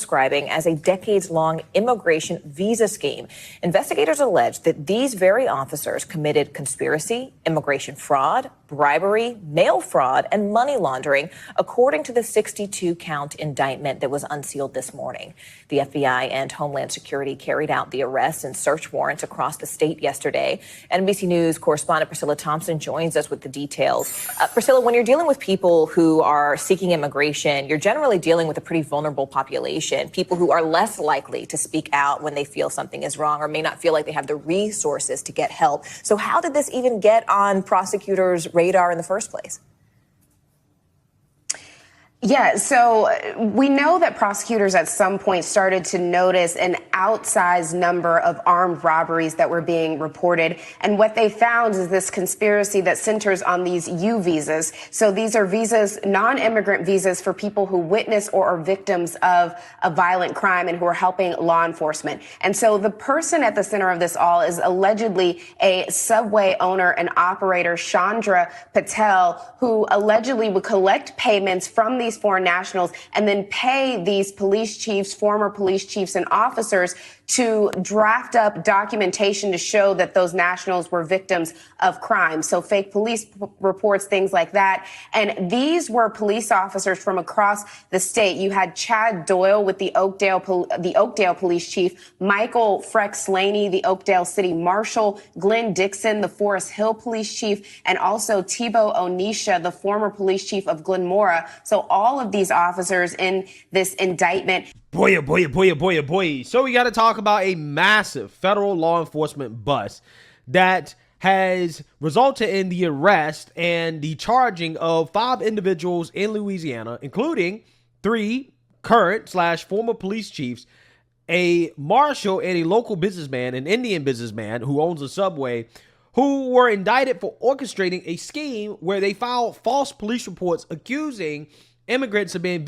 describing as a decades-long immigration visa scheme. Investigators allege that these very officers committed conspiracy, immigration fraud, bribery, mail fraud, and money laundering, according to the 62-count indictment that was unsealed this morning. The FBI and Homeland Security carried out the arrests and search warrants across the state yesterday. NBC News correspondent Priscilla Thompson joins us with the details. Priscilla, when you're dealing with people who are seeking immigration, you're generally dealing with a pretty vulnerable population, people who are less likely to speak out when they feel something is wrong or may not feel like they have the resources to get help. So how did this even get on prosecutors' radar in the first place? Yeah, so we know that prosecutors at some point started to notice an outsized number of armed robberies that were being reported. And what they found is this conspiracy that centers on these U visas. So these are visas, non-immigrant visas for people who witness or are victims of a violent crime and who are helping law enforcement. And so the person at the center of this all is allegedly a Subway owner and operator, Chandra Patel, who allegedly would collect payments from these foreign nationals and then pay these police chiefs, former police chiefs and officers to draft up documentation to show that those nationals were victims of crime. So fake police reports, things like that. And these were police officers from across the state. You had Chad Doyle with the Oakdale police chief, Michael Frex-Laney, the Oakdale city marshal, Glenn Dixon, the Forest Hill police chief, and also Tebow Onisha, the former police chief of Glenmora. So all of these officers in this indictment. Boy. So we got to talk about a massive federal law enforcement bust that has resulted in the arrest and the charging of 5 individuals in Louisiana, including 3 current/former police chiefs, a marshal, and a local businessman, an Indian businessman who owns a Subway, who were indicted for orchestrating a scheme where they filed false police reports accusing immigrants of being